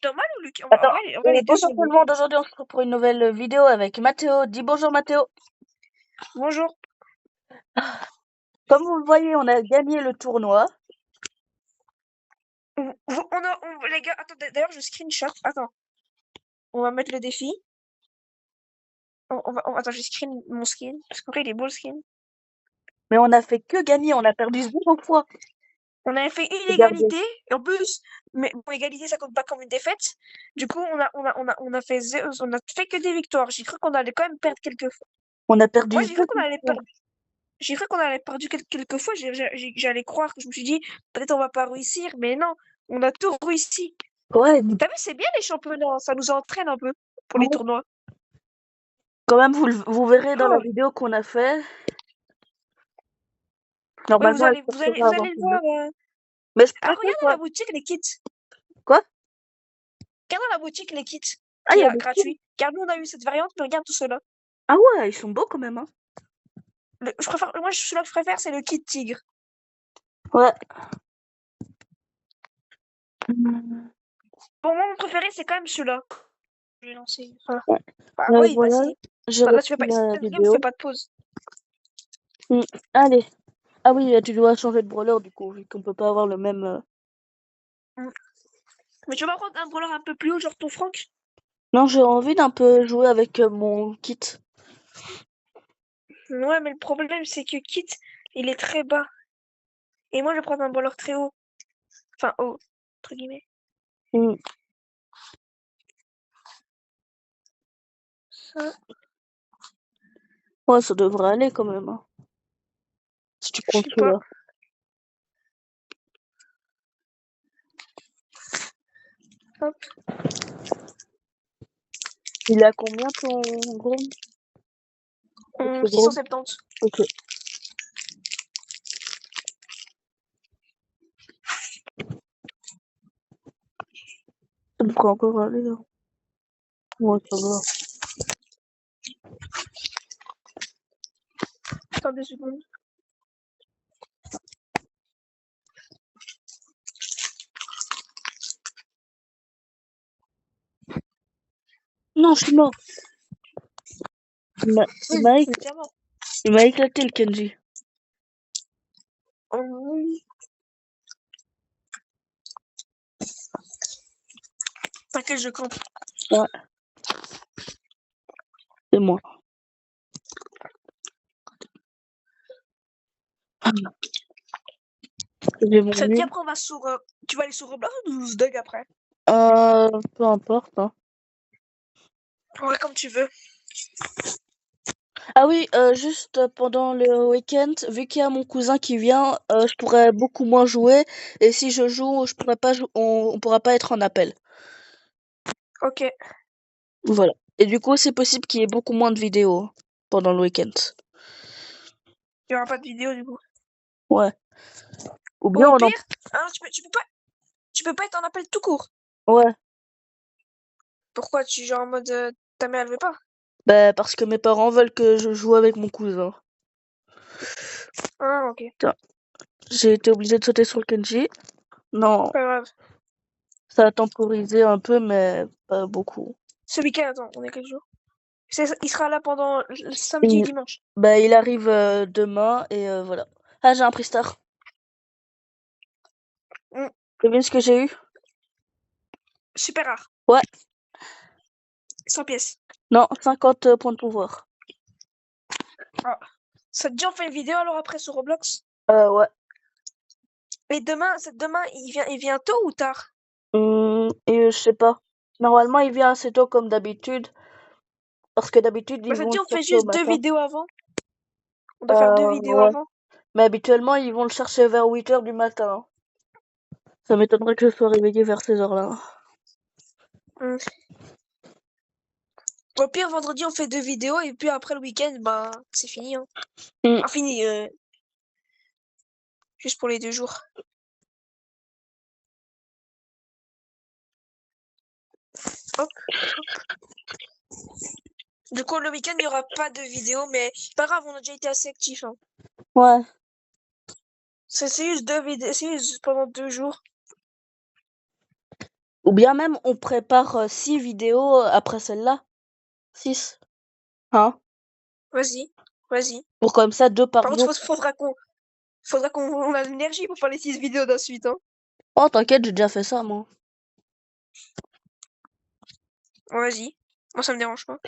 normal ou Lucas? Attends, En vrai, les deux bonjour sont tout le bons. monde, aujourd'hui on se retrouve pour une nouvelle vidéo avec Mathéo. Dis bonjour Mathéo. Bonjour. Comme vous le voyez, on a gagné le tournoi. Les gars, attends, d'ailleurs, je screenshot. Attends, on va mettre le défi. Attends, je screen mon skin. Parce qu'en vrai, il est beau le skin. Mais on a fait que gagner, on a perdu 0 fois. On avait fait une Regardez. égalité. Et en plus, mais bon, égalité, ça compte pas comme une défaite. Du coup, on a fait que des victoires. J'ai cru qu'on allait quand même perdre quelques fois. On a perdu Moi, j'ai cru 0 qu'on allait fois. perdre. J'ai cru qu'on allait perdre quelques fois. J'allais croire que je me suis dit, peut-être on va pas réussir. Mais non, on a tout réussi. Ouais, T'as vu, c'est bien les championnats. Ça nous entraîne un peu pour les ouais. tournois. Quand même, vous verrez dans la Oh, vidéo qu'on a fait. ouais, Normalement, elle sortira vous avant allez le demain. voir. Mais je Ah, préfère regarde dans quoi? la boutique les kits. Quoi? Regarde dans la boutique les kits Ah, qui il y a est des films. gratuit. Car nous, on a eu cette variante, mais regarde tout cela. Ah ouais, ils sont beaux quand même, hein. Celui-là que je préfère, c'est le kit tigre. Ouais. Hum, Bon, moi, mon préféré, c'est quand même celui-là. Je vais lancer. Ah, ouais. bah Ouais, oui, bah voilà, si. j'ai Là, tu repris fais pas. la Cette game, fait vidéo. pas de pause. Allez. Ah oui, tu dois changer de brawler du coup, vu qu'on peut pas avoir le même. Mm. Mais tu vas prendre un brawler un peu plus haut, genre ton Franck? Non, j'ai envie d'un peu jouer avec mon kit. Ouais, mais le problème, c'est que kit, il est très bas. Et moi, je vais prendre un brawler très haut. Enfin, haut, entre guillemets. Hmm. Ça, Ouais, ça devrait aller quand même, hein. Si tu je prends sais pas. celui-là. Hop. Il est à combien ton drone? Votre drone? 670. Ok. Ça devrait encore aller, hein. Ouais, ça va. Attends 2 secondes. Non, je suis mort. Il m'a il m'a éc- Évidemment. il m'a éclaté le Kenji. Oui. T'inquiète, je campe. Ouais, c'est moi. J'ai mon Ça te dit nul. après, on va sur. Tu vas aller sur Roblox ou Doug après? Peu importe, hein. Ouais, comme tu veux. Ah oui, juste pendant le week-end, vu qu'il y a mon cousin qui vient, je pourrais beaucoup moins jouer. Et si je joue, je pourrais pas on pourra pas être en appel. Ok. Voilà. Et du coup, c'est possible qu'il y ait beaucoup moins de vidéos pendant le week-end. Il y aura pas de vidéo du coup. Ouais. Ou Ou bien au on en... pire, hein, tu peux pas être en appel tout court. Ouais. Pourquoi tu genre en mode ta mère elle veut pas? Bah, parce que mes parents veulent que je joue avec mon cousin. Ah, ok. Tiens, j'ai été obligée de sauter sur le Kenji. Non, Pas grave. ça a temporisé un peu, mais pas beaucoup. Ce week-end, attends, on est quel jour? Il sera là pendant le samedi et Il, dimanche. bah, il arrive demain et voilà. Ah, j'ai un Pristar. Mm, C'est bien ce que j'ai eu? super rare. Ouais. 100 pièces. Non, 50 points de pouvoir. Ah. Ça te dit on fait une vidéo alors après sur Roblox? Ouais. Et demain il vient tôt ou tard? Et je sais pas. Normalement, il vient assez tôt comme d'habitude. Parce que d'habitude, Bah ils ça te vont dit le on fait chercher au juste deux matin. vidéos avant? On doit faire 2 vidéos Ouais. avant? Mais habituellement, ils vont le chercher vers 8 heures du matin. Ça m'étonnerait que je sois réveillée vers ces heures-là. Mm. Au pire, vendredi, on fait 2 vidéos et puis après le week-end, bah, c'est fini, hein. Hmm. Enfin, fini, juste pour les 2 jours. Hop. Du coup, le week-end, il n'y aura pas de vidéo, mais pas grave, on a déjà été assez actifs, hein. Ouais. C'est juste 2 vidéos, c'est juste pendant 2 jours. Ou bien même on prépare 6 vidéos après celle-là. 6. Hein? Vas-y, vas-y. Pour comme ça, 2 par Par contre, jour. faudra qu'on a l'énergie pour faire les 6 vidéos de suite, hein. Oh, t'inquiète, j'ai déjà fait ça, moi. Vas-y. Moi, ça me dérange pas.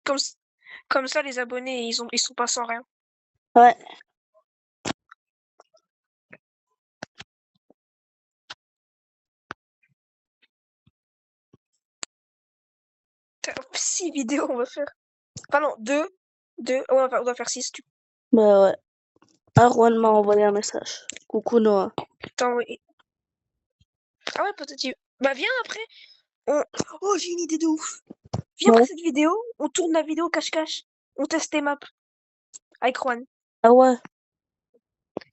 Comme, comme ça, les abonnés, ils sont pas sans rien. Ouais. Putain, 6 vidéos, on va faire. Enfin, non, 2. 2. On doit faire 6. Bah ouais. Ah, Juan m'a envoyé un message. Coucou Noah. Attends, oui. Ah ouais, peut-être. Bah, viens après. on- Oh, j'ai une idée de ouf. Viens après Ouais. cette vidéo, on tourne la vidéo cache-cache. On teste les maps avec Juan. Ah ouais.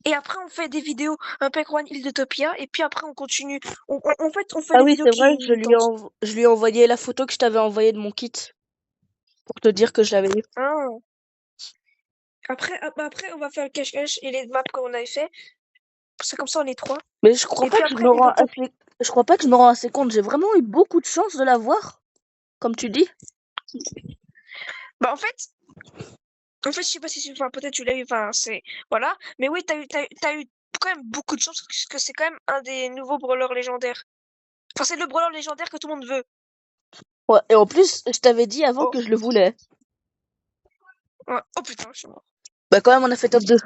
Et après, on fait des vidéos un peu avec Juan Île de Topia. Et puis après, on continue. En fait, on fait Ah les oui, vidéos c'est vrai, qui tentent. je lui ai envoyé la photo que je t'avais envoyée de mon kit pour te dire que je l'avais eu. Ah. Après, on va faire le cache-cache et les maps qu'on avait fait. Parce que comme ça, on est 3. Mais je crois Et pas puis que je après, me Île de rends Topia. assez, je crois pas que je me rends assez compte. J'ai vraiment eu beaucoup de chance de l'avoir, comme tu dis. Bah, en fait, je sais pas si enfin, peut-être tu l'as eu, enfin, c'est, voilà. Mais oui, t'as eu quand même beaucoup de chance parce que c'est quand même un des nouveaux brawlers légendaires. Enfin, c'est le brawler légendaire que tout le monde veut. Ouais. Et en plus, je t'avais dit avant Oh, que je le voulais. ouais. Oh putain, je suis mort. Bah quand même, on a fait top 2.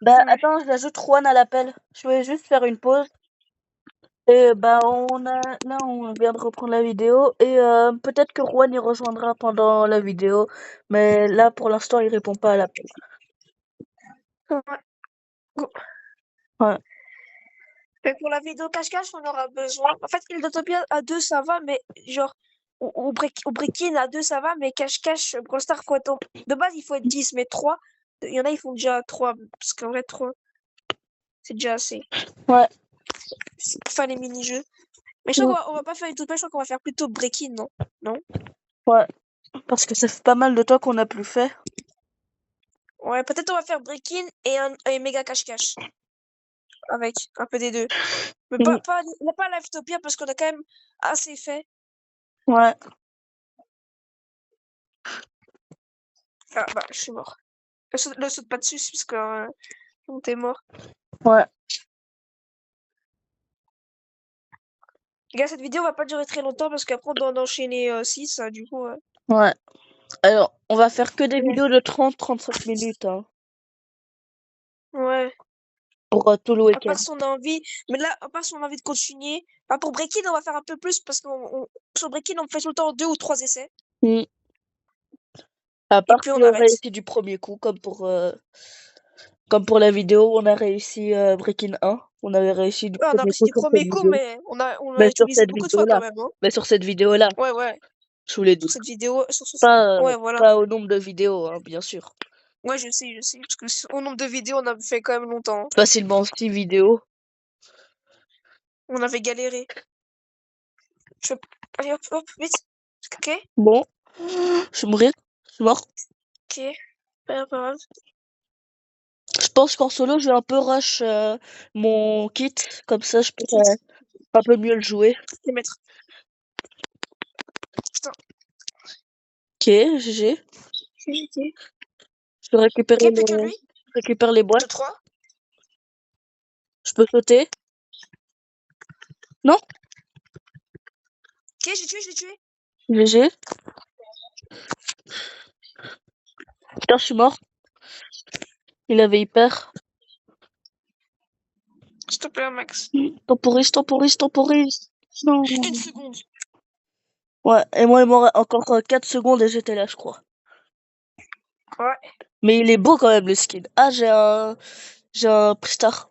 Bah Ouais. attends, j'ajoute Juan à l'appel. Je vais juste faire une pause. Et bah là on vient de reprendre la vidéo et peut-être que Juan y rejoindra pendant la vidéo, mais là pour l'instant il répond pas à l'appel. Ouais. Go. Ouais. Mais pour la vidéo cache-cache, on aura besoin. En fait, Ildotopia à 2, ça va, mais genre, au break-in à 2, ça va, mais cache-cache, Brawl Stars, faut être de base, il faut être 10, mais 3, il y en a, ils font déjà 3, parce qu'en vrai, 3, c'est déjà assez. Ouais. C'est pour faire les mini-jeux. Mais je Mm. crois qu'on va pas faire Ildotopia, je crois qu'on va faire plutôt break-in, non? Non? Ouais. Parce que ça fait pas mal de temps qu'on n'a plus fait. Ouais, peut-être on va faire break-in et méga cache-cache. Avec un peu des deux. Mais Mm. pas Livetopia parce qu'on a quand même assez fait. Ouais. Ah bah, je suis mort. Le saute pas dessus parce que t'es mort. Ouais. Les gars, cette vidéo va pas durer très longtemps parce qu'après on doit en enchaîner 6, du coup. Ouais. Alors, on va faire que des Ouais. vidéos de 30-35 minutes hein, Ouais. pour tout le À week-end. part si on a envie. Mais là, à part si on a envie de continuer. Bah, pour Breaking, on va faire un peu plus parce sur Breaking, on fait tout le temps 2 ou 3 essais. Mm. À Et part puis si on on arrête. réussit du premier coup, comme pour la vidéo, on a réussi Breaking 1. On avait réussi du Ouais, on a premier réussi coup du sur cette premier coup, vidéo. mais on a Mais sur utilisé cette beaucoup de fois quand vidéo-là. même. Hein. Mais sur cette vidéo-là, Ouais, ouais. je vous l'ai Sur dit. cette vidéo. Pas, Ouais, voilà. pas au nombre de vidéos, hein, bien sûr. Ouais, je sais, je sais. Parce que au nombre de vidéos, on a fait quand même longtemps. Facilement 6 vidéos. On avait galéré. Je... Allez, hop, hop, vite. Ok, Bon, je vais mourir. Je suis mort. ok. Pas grave. Je pense qu'en solo, je vais un peu rush mon kit. Comme ça, je pourrais un peu mieux le jouer. Les mettre. Putain. Ok, GG. Ok. Je peux récupérer Ok, plus que lui. je récupère les De boîtes. 3. Je peux sauter. Non? Ok, j'ai tué, je l'ai tué. GG. Putain, je suis mort. Il avait hyper. S'il te plaît, Max. Temporise, temporise, temporise. Non. Une seconde. Ouais, et moi, il m'aurait encore 4 secondes et j'étais là, je crois. Ouais. Mais il est beau quand même, le skin. Ah, j'ai un Pristar.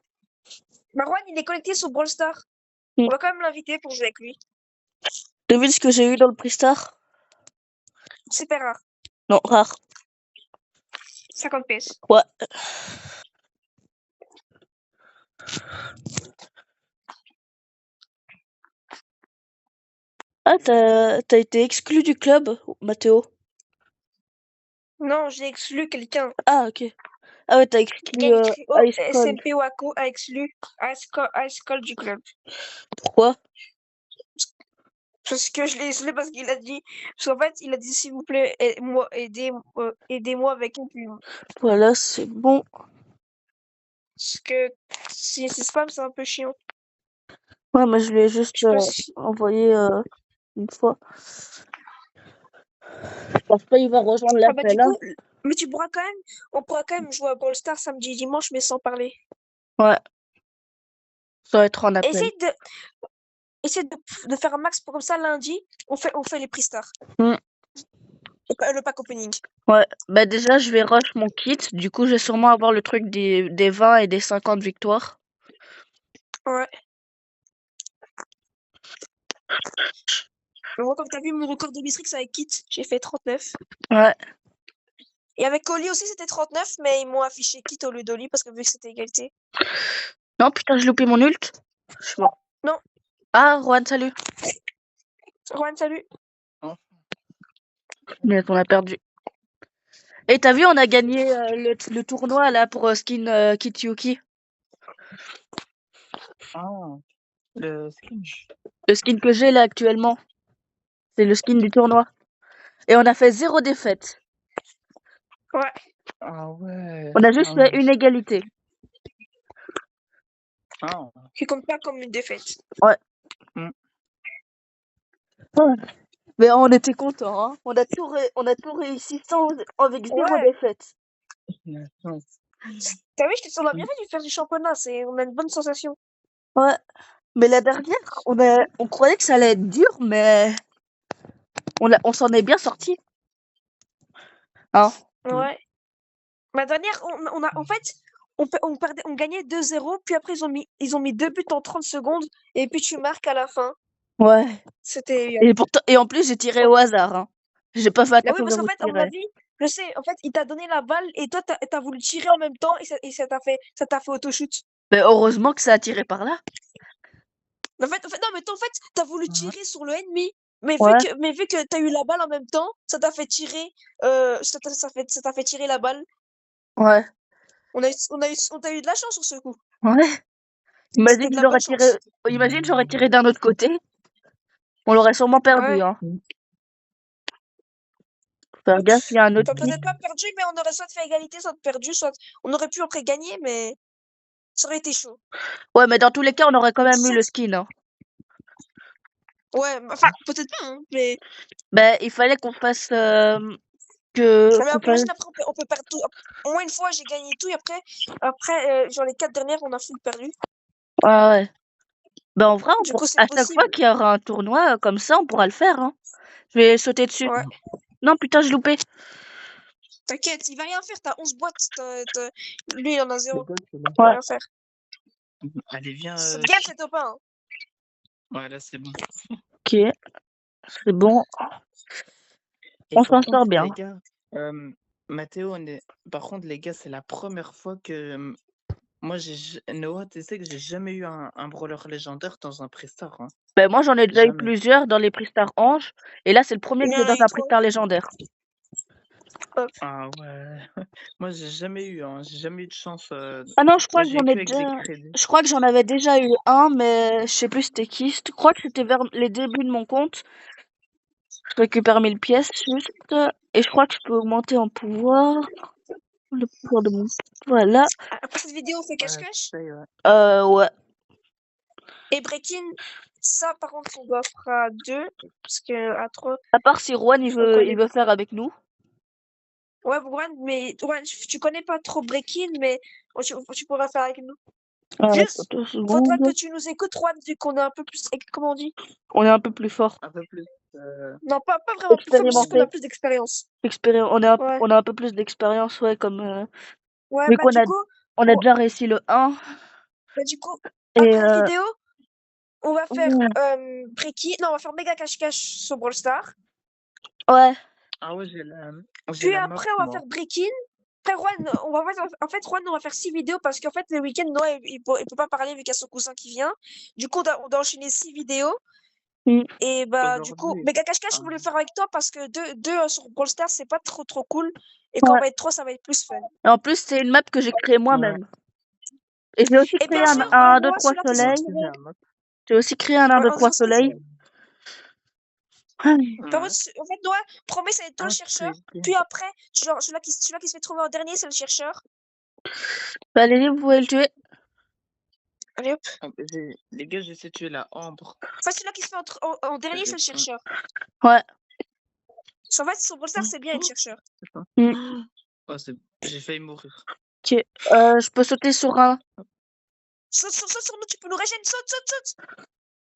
Marwan, il est connecté sur Brawl Stars. Hmm. On va quand même l'inviter pour jouer avec lui. Devine ce que j'ai eu dans le Pristar? Super rare. Non, rare. 50 PS. Ouais. Ah, t'as été exclu du club, Mathéo. Non, j'ai exclu quelqu'un. Ah, ok. Ah ouais, t'as Quelqu'un exclu écrit O, Ice Cold. SMP Wako a exclu Ice Cold du club. Pourquoi? Parce que je l'ai isolé parce qu'il a dit. Parce qu'en fait, il a dit s'il vous plaît, aidez-moi avec une plume. Voilà, c'est bon. Parce que si c'est spam, c'est un peu chiant. Ouais, mais je lui ai juste Je sais pas si. envoyé une fois. Je pense pas qu'il va rejoindre Ah bah l'appel, du hein. coup, mais tu pourras quand même. On pourra quand même jouer à Brawl Stars samedi et dimanche, mais sans parler. Ouais, ça va être en appel. Essaye de, essaye de faire un max pour comme ça lundi. On fait les prix stars. Mm. Le pack opening. Ouais, bah déjà, je vais rush mon kit. Du coup, je vais sûrement avoir le truc des 20 et des 50 victoires. Ouais. Moi, comme t'as vu mon record de Mistrix avec Kit, j'ai fait 39. Ouais. Et avec Oli aussi, c'était 39, mais ils m'ont affiché Kit au lieu d'Oli parce que vu que c'était égalité. Non, putain, j'ai loupé mon ult. Je suis mort. Non. Ah, Juan, salut. Juan, salut. Mais on a perdu. Et t'as vu, on a gagné le tournoi là pour skin Kit Yuki. Ah, le skin. Le skin que j'ai là actuellement. C'est le skin du tournoi. Et on a fait 0 défaite. Ouais. Ah ouais. On a juste fait une égalité. Ah. Qui compte pas comme une défaite. Ouais. Mm. Ouais. Mais on était contents, hein. On a tout réussi avec 0 Ouais. défaite. T'as vu, on a bien fait de faire du championnat. On a une bonne sensation. Ouais. Mais la dernière, on croyait que ça allait être dur, mais on s'en est bien sorti. Hein? Ouais. Ma dernière, en fait, on gagnait 2-0, puis après ils ont mis 2 buts en 30 secondes, et puis tu marques à la fin. Ouais. C'était. Et en plus, j'ai tiré au hasard, hein. J'ai pas fait Ah oui, attention parce de qu'en où fait, je à mon tirais. avis, je sais, en fait, il t'a donné la balle, et toi, t'as voulu tirer en même temps, et ça t'a fait auto-shoot. Mais heureusement que ça a tiré par là. Non, mais toi, en fait, t'as voulu tirer sur le ennemi, Ouais. mais vu que t'as eu la balle en même temps, ça t'a fait tirer, ça t'a fait tirer la balle. Ouais. On a eu de la chance sur ce coup. Ouais. C'était de la bonne chance. Imagine, j'aurais tiré d'un autre côté. On l'aurait sûrement perdu, Ouais. hein. Faut faire gaffe, il y a un autre T'as kit. peut-être pas perdu, mais on aurait soit fait égalité, soit perdu, soit on aurait pu après gagner, mais ça aurait été chaud. Ouais, mais dans tous les cas, on aurait quand même eu le Sauf- skin, hein. Ouais, enfin, peut-être pas, hein, mais Ben, il fallait qu'on fasse mais qu'on imagine fasse. après, on peut perdre tout. Au moins une fois, j'ai gagné tout, et après, genre les 4 dernières, on a full perdu. Ouais, ouais. Ben, en vrai, Du coup, c'est à chaque fois possible. qu'il y aura un tournoi comme ça, on pourra le faire, hein. Je vais sauter dessus. Ouais. Non, putain, j'ai loupé. T'inquiète, il va rien faire, t'as 11 boîtes. Lui, il en a 0. C'est Il bon. va Ouais. rien faire. Allez, viens. Cette game, c'est top 1. Hein. Ouais, là, c'est bon. Ok, c'est bon. Et On par s'en contre, sort bien. les gars, Mathéo, par contre, les gars, c'est la première fois que moi, Noah, tu sais que j'ai jamais eu un brawler légendaire dans un Prestar. Hein. Ben, moi, j'en ai déjà eu Jamais. plusieurs dans les Pristar Ange. Et là, c'est le premier Il que y j'ai en a dans eu un 3. Pristar légendaire. Ah ouais. Moi, j'ai jamais eu, hein. J'ai jamais eu de chance. Ah non, je crois Moi, que j'ai eu j'en ai que Exec déjà. Crédit. Je crois que j'en avais déjà eu un, mais je sais plus c'était qui. Je crois que c'était vers les débuts de mon compte. Je récupère 1000 pièces juste. Et je crois que je peux augmenter en pouvoir. Le pouvoir de mon. Voilà. Après cette vidéo, on fait Ouais, cache-cache. Ouais. Et Breaking, ça, par contre, on doit faire à 2. Parce que à 3, À part si Juan on il connaît. veut faire avec nous. Ouais, Juan, mais Juan, tu connais pas trop Breaking, mais tu pourras faire avec nous. Juste, Attends 2 faudra secondes. que tu nous écoutes, Juan, vu qu'on est un peu plus. Comment on dit? On est un peu plus fort. Un peu plus. Non, pas vraiment plus fort, mais juste qu'on a Expérimenté. plus d'expérience. On Ouais. a un peu plus d'expérience, ouais, comme. Ouais, Vu bah qu'on du a, coup, on a on- déjà réussi le 1. bah, du coup, Et après cette vidéo, on va faire ouais. Breaking. Non, on va faire méga cache-cache sur Brawl Stars. Ouais. Ah ouais, j'ai Puis la map, après, on va moi. faire Breaking. Après, Juan, Juan, on va faire 6 vidéos parce qu'en fait, le week-end, Noah, il peut pas parler vu qu'il y a son cousin qui vient. Du coup, on doit enchaîner 6 vidéos. Et bah, du coup, Aujourd'hui, Méga Cache-Cache, je voulais le faire avec toi parce que deux sur Brawl Stars, c'est pas trop cool. Et Ouais. quand on va être trois, ça va être plus fun. Et en plus, c'est une map que j'ai créée ouais. moi-même. Et j'ai aussi Et créé bien un sûr, 1, 2, Noah, 3 celui-là qui se soleil. fait Moi aussi, j'ai tirer. un mode. J'ai aussi créé un 1, Ouais, 2, on 3 dirait ça. soleil. Par Ouais. contre, en fait, Noah, promets, ça va être toi Ah, le chercheur. crazy. Puis après, genre, celui-là qui se fait trouver en dernier, c'est le chercheur. Bah, allez, vous pouvez le tuer. Allez hop. Ah, les gars, j'essaie de tuer la Ambre. Enfin, celui-là qui se fait en dernier, c'est le chercheur. Ouais. En fait, sur Brawl Stars, c'est bien être chercheur. Oh, j'ai failli mourir. Ok. Je peux sauter sur un. Saute sur nous, tu peux nous régénérer. Saute.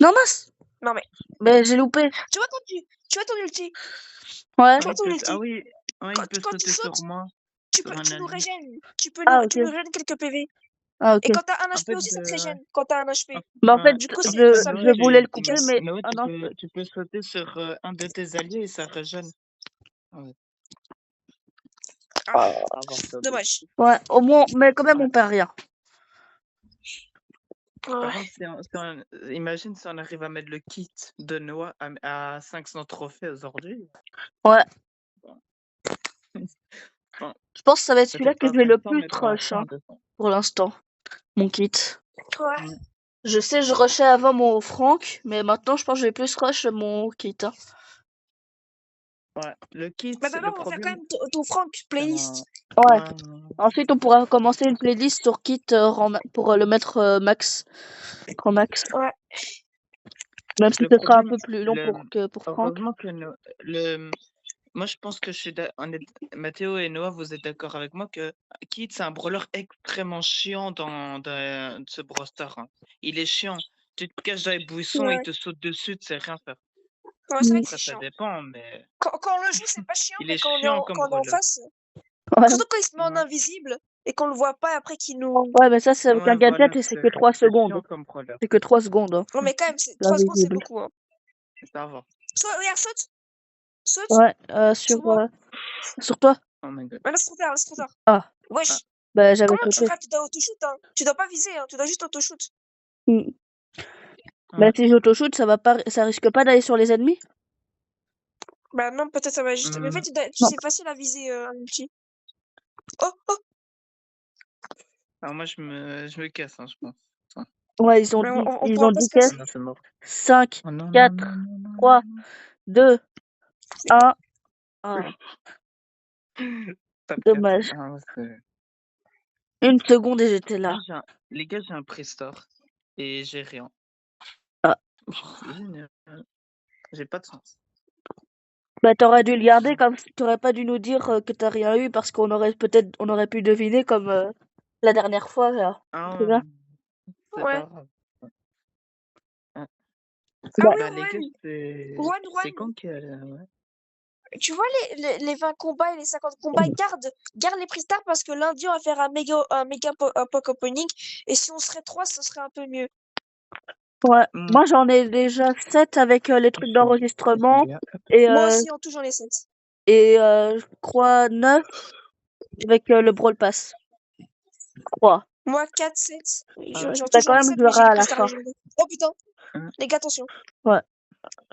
Non, mince. Non, mais Mais j'ai loupé. tu vois ton ulti. Ouais. Tu vois ton ulti. Ah oui, ouais, il peut Quand sauter tu sautes, sur moi. tu Sur un nous allié. régènes. Tu Ah, nous ok. régènes quelques PV. Ah, ok. Et quand t'as un En HP fait, aussi, ça te régène. Quand t'as un HP. Bah, en fait, Du coup, ça Noah, je voulais le tu couper, casses. mais. Noah, Ah non. tu peux sauter sur un de tes alliés et ça régène. Ouais. Ah, Avant ça. dommage. Ouais, au moins, mais quand même, on perd rien. Par Ouais. contre, imagine si on arrive à mettre le kit de Noah à 500 trophées aujourd'hui. Ouais. Bon, Je pense que ça va être celui-là peut-être que pas je vais le 500, plus mais pour rush, l'instant, hein, 200. pour l'instant. Mon kit. Ouais. Je sais, je rushais avant mon Franck, mais maintenant, je pense que je vais plus rush mon kit. Hein. Ouais, le kit, Mais d'abord, le on va faire quand problème. même ton Franck playlist. Ouais. Ouais, Ensuite, on pourra commencer une playlist sur kit pour le mettre max. Grand max. Ouais. Même si le ce sera un problème, peu plus long que pour Franck. heureusement que moi, je pense que Mathéo et Noah, vous êtes d'accord avec moi que Kid, c'est un brawler extrêmement chiant dans ce Brawl Stars, hein. Il est chiant. Tu te caches dans les buissons, il Ouais. te saute dessus, tu sais rien faire. Ouais, c'est vrai que Après, c'est ça chiant. dépend, mais Quand on le joue, c'est pas chiant, il mais est chiant comme quand on est en brawler. face. Ouais. Surtout quand il se met en Ouais. invisible et qu'on le voit pas et après qu'il nous. Ouais, mais ça, c'est avec un Ouais, gadget voilà, et c'est que 3 c'est secondes. chiant comme brawler. C'est que 3 secondes. Hein. Non, mais quand même, 3 secondes, c'est beaucoup. Hein. Ça va. Regarde, saute. Saute. Ouais, Sur moi. sur toi. Oh my god. Mais là, c'est trop tard, là, c'est trop tard. Ah. Wesh. Ah. Bah, j'avais Comment sauté. frère, tu dois auto-shoot, hein. Tu dois pas viser, hein. Tu dois juste auto-shoot. Mm. Bah, Ouais. si j'auto-shoot, ça risque pas d'aller sur les ennemis. Bah non, peut-être ça va juste. Mais en fait, Non. c'est facile à viser un ulti. Oh. Alors moi, je me casse, hein, je pense. Ouais, ils ont Mais dit, on ils pourra ont pas dit se casser. Non, c'est mort. 5, Oh non, 4, non, non, non, 3, non, non. 2, 1. Ah, Top 4. dommage. Ah, ouais, c'est- Une seconde et j'étais là. Là, les gars, j'ai un pré-store et j'ai rien. Ah. Génial. J'ai pas de sens. Bah, t'aurais dû le garder comme t'aurais pas dû nous dire que t'as rien eu parce qu'on aurait pu deviner comme la dernière fois là. Ah, Tu vois? c'est Ouais. pas grave. Ouais. Ah Bah, oui, Bah, les gars, Juan. c'est quand qu'elle. Ouais. Tu vois les 20 combats et les 50 combats, garde les prix parce que lundi on va faire un méga pack opening et si on serait 3, ce serait un peu mieux. ouais. Mm. Moi j'en ai déjà 7 avec les trucs d'enregistrement et Moi aussi, en tout, j'en ai 7. je crois 9 avec le Brawl Pass. Je crois. Moi, 4, 7. Ah ouais. J'en Bah, toujours quand même, 7, je mais j'ai l'aurai des à la Prix fin. légendaires. Oh putain, Hein. les gars, attention. Ouais.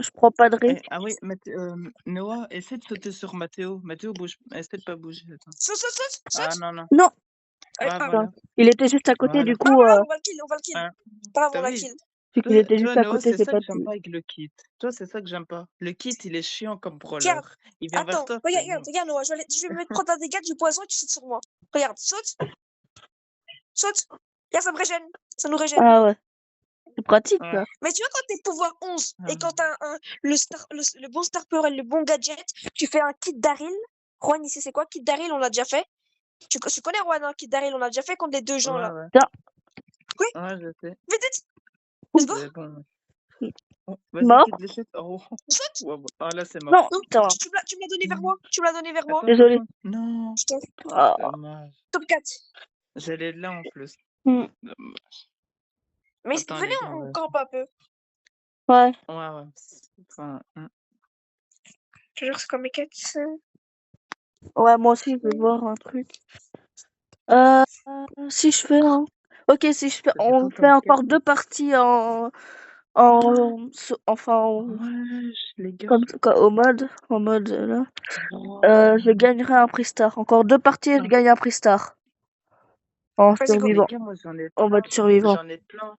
Je prends pas de risque. Ah oui, Noah, essaie de sauter sur Mathéo. Mathéo, bouge. Essaie de pas bouger. Attends. Saute. Ah non, non. Non. Ah, Ah, voilà. Il était juste à côté, Voilà. du pas coup, grave, on va le kill. Hein. Pas grave, T'as on l'a vu? kill. vu qu'il était Tu juste vois, à Noah, côté, c'est c'est ça pas que j'aime plus. pas avec le kit. Toi, c'est ça que j'aime pas. Le kit, il est chiant comme brawler. Regarde. Il vient vers Attends, toi. c'est regarde, bon. Noah, je vais me prendre un dégât du poison et tu sautes sur moi. Regarde, saute. Regarde, ça me régène. Ça nous régène. Ah ouais. C'est pratique, Ouais. ça. Mais tu vois, quand t'es pouvoir 11 Ah. et quand t'as le bon star power et le bon gadget, tu fais un kit Daryl. Juan, ici, c'est quoi? Kit Daryl, on l'a déjà fait. Tu connais Juan, hein, Kit Daryl, on l'a déjà fait contre les deux gens là. Ouais. Tiens. Oui. Ouais, je sais. Vite. Let's go. C'est bon. Oh, vas-y, Mort. quitte l'échec. Oh. Saute. Ouais, bon. Ah, là, c'est mort. Non, Non, putain. tu me l'as donné vers moi. Tu me l'as donné vers moi. Attends, Désolé. attends. Non. Putain. Ah. Dommage. Top 4. J'allais là en plus. Hmm. Dommage. Mais Attends, venez, les gars, on ouais. campe un peu. Ouais. Ouais. Enfin, Je te jure, c'est comme mes 4. Ouais, moi aussi, je vais voir un truc. Si je fais un... Ok, si je fais... Ça fait On quoi fait comme encore quête? 2 parties Wesh, les gars. Au mode, là, Oh. je gagnerai un prix star. Encore 2 parties et je Ah. gagne un prix star. En Vas-y, go. Les survivant, gars, moi j'en ai en mode plein. survivant. J'en ai plein.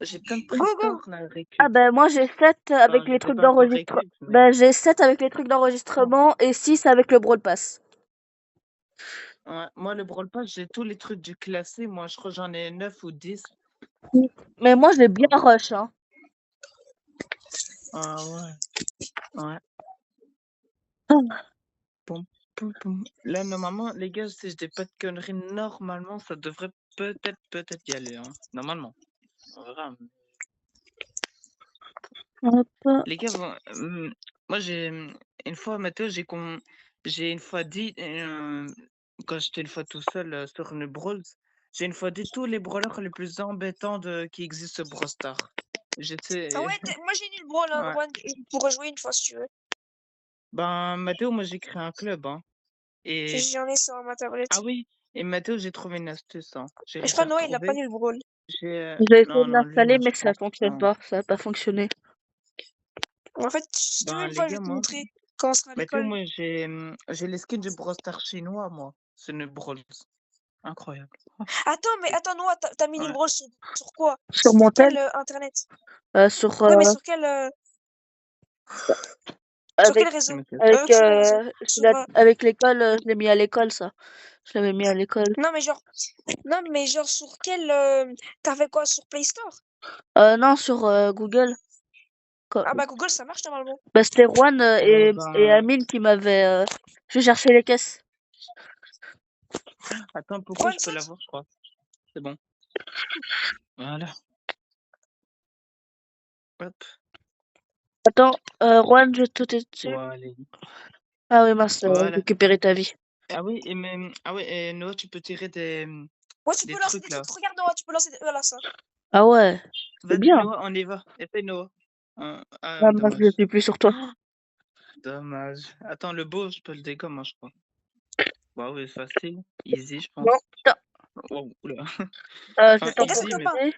J'ai plein de Go, prix go. stars là à Ah récup. ben moi j'ai 7 avec Enfin, je les les ai trucs pas encore d'enregistrement. récup, mais. Ben j'ai 7 avec les trucs d'enregistrement et 6 avec le Brawl Pass. Ouais, moi, le Brawl Pass, j'ai tous les trucs du classé. Moi, je crois que j'en ai 9 ou 10. Mais moi je l'ai bien rush, hein. Ah ouais. Ouais. Poum, poum, poum. Là, normalement, les gars, si je dis pas de conneries, normalement, ça devrait peut-être y aller. Hein. Normalement. On verra. Hop. Les gars, moi, j'ai une fois, Mathéo, j'ai une fois dit, quand j'étais une fois tout seul sur une Brawl, j'ai une fois dit tous les brawlers les plus embêtants qui existent sur Brawl Stars. Ah J'étais. ouais, moi j'ai nul brawl, hein, Ouais. Rouen. Je pourrais jouer une fois si tu veux. Ben, Mathéo, moi, j'ai créé un club. Hein. Et. J'en ai sur ma tablette. Ah oui, et Mathéo, j'ai trouvé une astuce. Hein. J'ai Mais je réussi crois à que Noah, il a pas retrouver. nul brawl. J'ai. J'ai essayé Non, de non, lui, l'installer moi, je mais ça pense. fonctionne Non. pas, ça a pas fonctionné. En fait, si tu veux, Ben, une les fois, je gars, vais te moi. montrer quand on sera à Mathéo, l'école. moi, j'ai les skins du Brawl Stars chinois, moi. C'est une Brawl. Incroyable. Attends, Noah, t'as mis nul Ouais. brawl sur quoi? Sur mon quel tel, internet? sur Ouais, mais sur quel avec réseau? avec Sur quel réseau? Sur, avec l'école, je l'ai mis à l'école ça. Je l'avais mis à l'école. Non, mais genre sur quel t'avais quoi sur Play Store? Non, sur Google. Ah bah Google, ça marche normalement. Bah c'était Juan et Ben, Amine qui m'avaient. Je cherchais les caisses. attends, pourquoi Juan, je peux saute. l'avoir, je crois. C'est bon. Voilà. Hop. Attends, Juan, je vais te sauter dessus. Voilà. Ah oui, mince, Voilà. récupérer ta vie. Ah oui, et Noah, tu peux tirer des Ouais, tu peux lancer trucs des là. trucs. Regarde, Noah, tu peux lancer des. Voilà ça. Ah ouais, c'est Vas-y, bien. Noah, on y va. Essaye, Noah. Ah, Ah mince, je dommage. suis plus sur toi. Dommage. Attends, le beau, je peux le dégomme, moi, je crois. Bah oui, facile. Easy, je pense. Non, putain. Oh, oula. Je Enfin, vais Les gars, c'est easy, top mais. 1.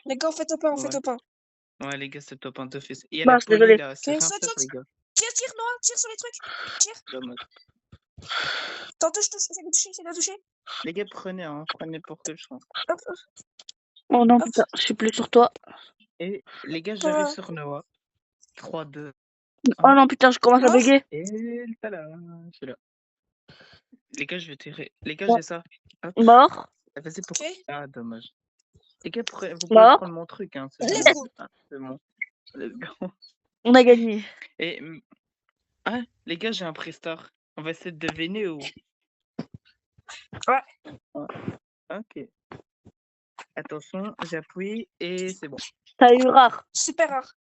Les gars, on fait top 1, on fait Ouais. top 1. Ouais, les gars, c'est top 1 d'office. Il y a Mince, la poli désolé. là, c'est Ok, rien saute, faire, saute. les gars. Tire, Noah, tire sur les trucs. Tire. Dommage. T'en touches, essaie de toucher. Les gars, prenez pour que je sois. Hop, Oh non, hop. putain, je suis plus sur toi. Et les gars, Toi, j'arrive sur Noah. 3, 2, Oh 1. non, putain, je commence à mort. bugger. Et tada, je suis là. Les gars, je vais tirer. Les gars, Bon. j'ai ça. Hop. Mort, Vas-y, pour. Ok. Ah, dommage. Les gars, vous pouvez mort. prendre mon truc, hein. C'est Let's bon. go. Ah, c'est bon. Let's go. On a gagné. Et. Ah, les gars, j'ai un prix star. On va essayer de deviner ou. Ouais. Ok. Attention, j'appuie et c'est bon. T'as eu rare. Super rare.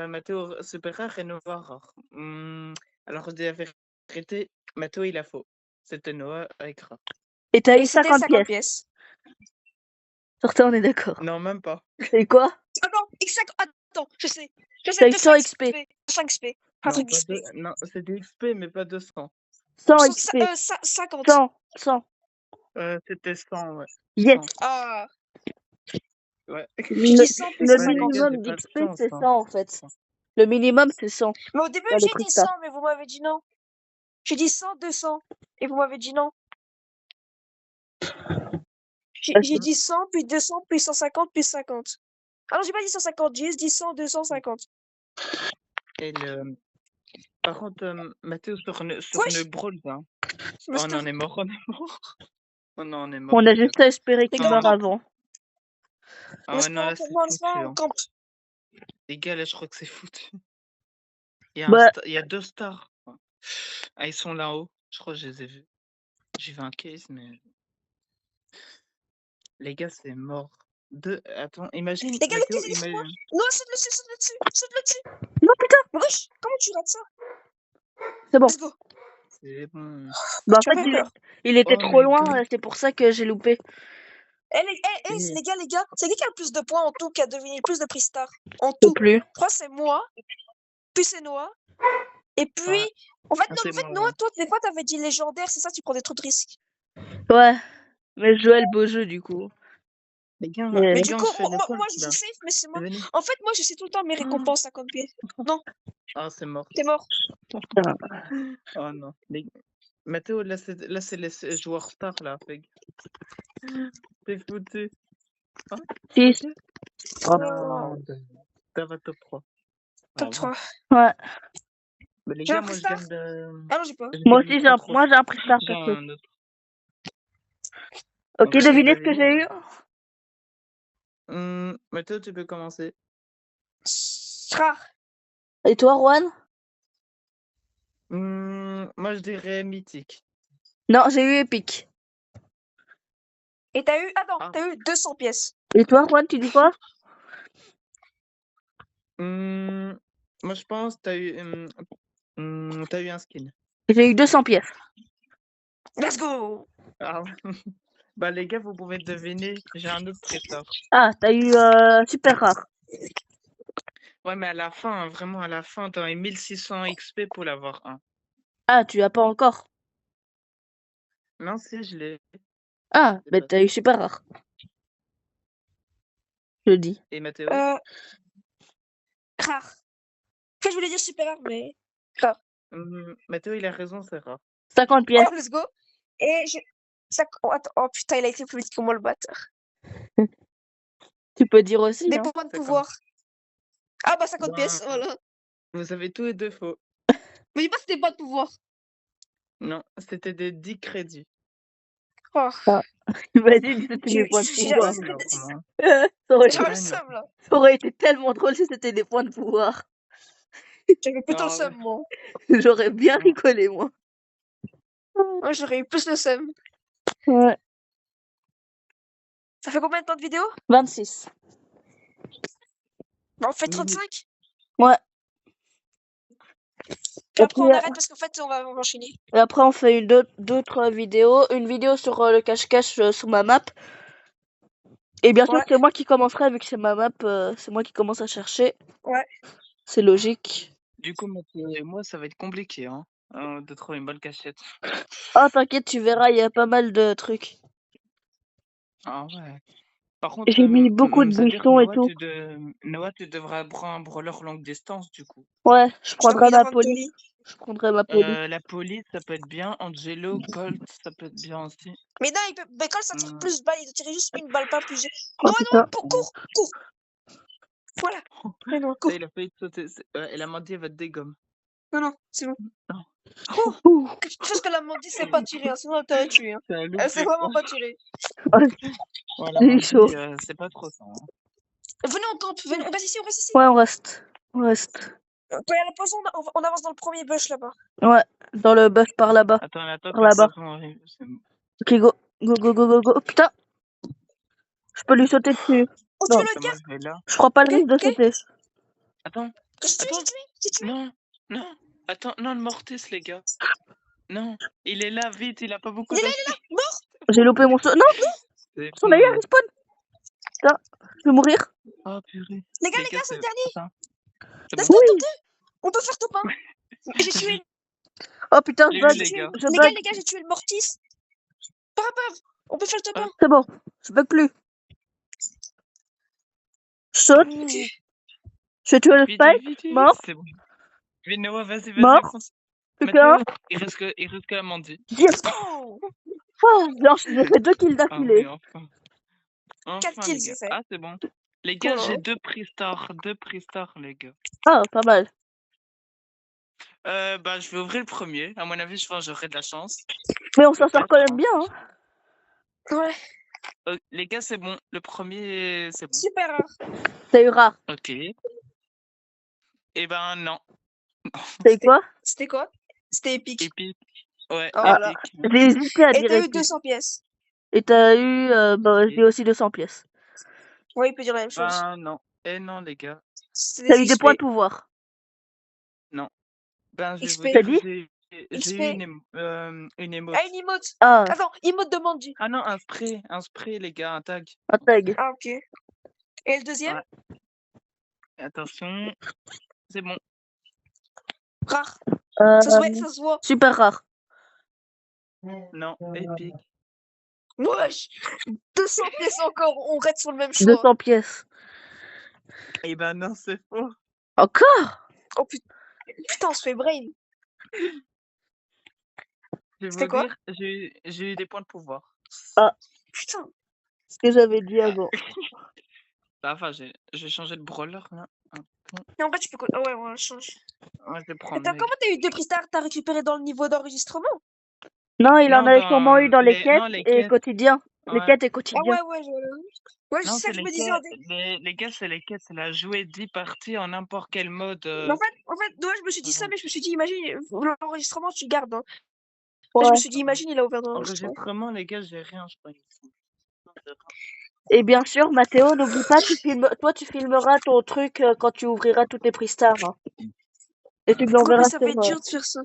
Mathéo, super rare et Noah rare. Alors, je dis la vérité, Mathéo, il a faux. C'était Noah avec rare. Et t'as Et eu c'était 50 50 pièces. pièces. Sur ça, on est d'accord. Non, même pas. C'est quoi? Attends, attends, je sais. T'as eu 100 XP. 5 XP. Un Non, truc pas XP. non, c'est des XP, mais pas 200. 100 XP. 50. 100. C'était 100, ouais. Yes. 100. Ah. Ouais. Je dis 100 plus Le 50. minimum j'ai pas de d'XP, chance, c'est hein. 100 en fait. Le minimum, c'est 100. Mais au début, Dans les j'ai dit Crystal. 100, mais vous m'avez dit non. J'ai dit 100, 200. Et vous m'avez dit non. J'ai dit 100, puis 200, puis 150, puis 50. Ah non, j'ai pas dit 150, j'ai juste dit 100, 250. Et par contre, Mathéo, sur Wesh. le brawl, hein. Mais On en est mort, Oh non, on est mort. On a les gars. juste à espérer qu'il gars, meure on- avant. Ah ouais, non, là, c'est moi, foutu. on Hein. campe. Les gars, là, je crois que c'est foutu. Il y a, Bah, il y a 2 stars. Ah, ils sont là-haut. Je crois que je les ai vus. J'ai vu un case, mais. Les gars, c'est mort. Attends, imagine. Les gars, le Mathéo, case, il est sur moi. imagine. Non, saute le dessus. non, putain, Mais wesh, comment tu rates ça? c'est bon. Let's go. C'est bon. Bah, en Tu m'as fait, fait peur. il était Oh, trop les loin, gars. c'est pour ça que j'ai loupé. Les gars, c'est qui a le plus de points en tout, qui a deviné le plus de prix star? En Je sais tout. plus. Je crois que c'est moi, puis c'est Noah. Et puis, Ouais. en fait, Ah, non, c'est en fait, moi, Noah, ouais. toi, des fois, t'avais dit légendaire, c'est ça, tu prends des trucs de risques. Ouais, mais je jouais le beau jeu du coup. Les gars, Mais- Mais les du gars, coup, on se fait des moi, points, je là. sais, mais c'est moi. Venez. En fait, moi, je sais tout le temps mes récompenses à 50 pieds. Non, Ah, c'est mort. t'es mort. Oh non. Mathéo, là, c'est les joueurs stars, là. T'es foutu. Hein? 6. Ok. Oh. Non, ça va top 3. Top Ah, 3. Ouais. Mais les J'ai gars, un moi, je Pristar. gagne de... Ah non, j'ai pas. je Moi gagne aussi, de trop. j'ai un Pristar J'ai perso. un autre. Ok, On va devinez ce deviner. que j'ai eu. Mathéo, tu peux commencer. Rare. Et toi, Juan? Moi, je dirais mythique. Non, j'ai eu épique. Et t'as eu. Attends, Ah. t'as eu 200 pièces. Et toi, Juan, tu dis quoi? Moi, je pense que t'as eu un skin. J'ai eu 200 pièces. Let's go. Ah ouais. Bah, les gars, vous pouvez deviner. J'ai un autre trésor. Ah, t'as eu super rare. Ouais, mais à la fin, hein, vraiment à la fin, t'as eu 1600 XP pour l'avoir un. Ah, tu as pas encore. Non, si, je l'ai. Ah, C'est mais pas- t'as eu super rare. Je le dis. Et Mathéo? Rare. Après, je voulais dire super rare, mais. Mathéo, il a raison, c'est rare. 50 pièces. Oh, let's go. Et je. Oh, attends. Oh putain, il a été plus vite que moi, le bâtard. Tu peux dire aussi, Des hein. points de 50. pouvoir. Ah bah 50 Ben, pièces, voilà. Vous avez tous les deux faux. Mais dis pas que c'était pas de pouvoir. Non, c'était des 10 crédits. Oh. Imagine, c'était des J'ai points de j'ai- pouvoir. Là, vraiment. Ça aurait, j'avais le Ouais, non. seum, là. ça aurait été tellement drôle si c'était des points de pouvoir. J'avais plutôt le Ah seum, ouais. moi. J'aurais bien Ouais. rigolé, moi. Moi, j'aurais eu plus le seum. Ouais. Ça fait combien de temps de vidéo? 26. Bah, on fait Minute. 35. Ouais. Puis après, on Après, arrête parce qu'en fait, on va enchaîner. et après, on fait d'autres vidéos. Une vidéo sur le cache-cache sur ma map. Et bien sûr, Ouais. c'est moi qui commencerai, vu que c'est ma map, c'est moi qui commence à chercher. Ouais. C'est logique. Du coup, Mathéo et moi, ça va être compliqué, hein, de trouver une bonne cachette. Oh, t'inquiète, tu verras, il y a pas mal de trucs. Ah ouais. Par contre, J'ai mis beaucoup de ça veut dire que buissons et tout. Noah, tu devrais prendre un brawler longue distance, du coup. Ouais, je Je t'ai prendrai envoyé ma la police. Tony. Je prendrai ma police. La police, ça peut être bien. Angelo, Colt, ça peut être bien aussi. Mais non, mais quand ça tire Hmm. plus de balles, il doit tirer juste une balle, pas plusieurs. Oh Non, putain. cours. Voilà. Mais non, cours. Ça, il a failli te sauter. Et la Mandy, elle va te dégomme. Non, c'est bon. Non. Cours. Ouh. Quelque chose que la Mandy sait pas tirer, hein, sinon elle t'aurait tué. Hein. C'est un loup. Elle sait vraiment pas tirer. Ouais, la J'ai Mandy, chaud. c'est pas trop ça. Hein. Venez, on campe. Venez, on reste ici. Ouais, on reste. On reste. Quand il y a la poisson, on avance dans le premier bush là-bas. Ouais, dans le buff par là-bas. Attends, Par que le là-bas. poisson arrive. Ok, go. Go. Oh putain. Je peux lui sauter dessus. Oh, Non, tu le Moi, gars. je vais là. je crois pas le risque de Ok. sauter. Attends. J'ai tué. Non. Attends, non, le Mortis, les gars. Non, il est là, vite, il a pas beaucoup Il est là, d'HP. mort. J'ai loupé mon saut. Non, C'est son ailleurs, bon. il spawn. Putain, je vais mourir. Oh purée. Les gars, c'est le dernier. Attends. C'est Let's bon. go, top 2. On peut faire top 1. J'ai tué. Oh putain, je J'ai eu, bug. les gars. Je Les bug. gars, j'ai tué le Mortis. Pas grave. On peut faire le top 1. C'est bon. Je bug plus. Je saute. Ok. Je vais tuer le Spike. Vite, Mort. c'est bon. Mais Noah, vas-y, Mort. fonce. Plus qu'un. Il reste que Amandie. Yes. Oh. Oh, non, j'ai fait 2 kills Ah d'affilée. oui, enfin. 4 Enfin, kills, les j'ai gars. fait. Ah, c'est bon. Les gars, Voilà. j'ai 2 prix stars, les gars. Ah, pas mal. Bah, je vais ouvrir le premier. À mon avis, je pense que j'aurai de la chance. Mais on s'en sort Peut-être, quand même hein. bien. Hein. Ouais. Les gars, c'est bon. Le premier, c'est bon. Super rare. T'as eu rare. Ok. Eh ben, non. T'as eu quoi? C'était quoi? C'était épique. Épique. Ouais, Oh, voilà. épique. J'ai hésité à Et dire t'as eu épique. 200 pièces. Et t'as eu, j'ai aussi 200 pièces. Ouais, il peut dire la même chose. Ben, non. Eh non, les gars. C'est T'as eu des XP. points de pouvoir. Non. Ben, je vais XP. vous T'as dire, dit? j'ai eu une emote. Ah, une emote. Ah, Attends, emote de Mandy. Ah non, un spray, les gars, un tag. un tag. Ah, ok. Et le deuxième? Ouais. Attention. C'est bon. Rare. Euh, Ça se voit. super rare. Non, épique. Wesh 200 pièces encore, on reste sur le même choix. 200 pièces. Eh ben non, c'est faux. Encore? Oh putain, on se fait brain. Je vais C'était vous quoi? dire, j'ai eu des points de pouvoir. Ah, Putain. ce que j'avais dit avant. Enfin, j'ai changé de brawler là. Mais en vrai, tu peux. Ah ouais, on change. Ouais, je vais Mais prendre comment Meg. t'as eu 2 prix stars? T'as récupéré dans le niveau d'enregistrement? Non, il en Non, avait sûrement eu dans les non, quêtes les et quêtes. quotidiens. Les Ouais. quêtes et Ah quotidiens. ouais, ouais, Non, c'est ça c'est que je les me disais. quêtes. Les gars, c'est les quêtes. C'est la jouer 10 parties en n'importe quel mode. Mais en fait, ouais, je me suis dit ça, mais je me suis dit, imagine, l'enregistrement, tu gardes. Hein. Là, je me Ouais. suis dit, imagine, il a ouvert dans l'enregistrement. Enregistrement, les gars, j'ai rien, je crois. Et bien sûr, Mathéo, n'oublie pas, toi, tu filmeras ton truc quand tu ouvriras toutes les prix stars. Hein. Et tu me Ouais, mais l'enverras ça sur. va être dur de faire ça.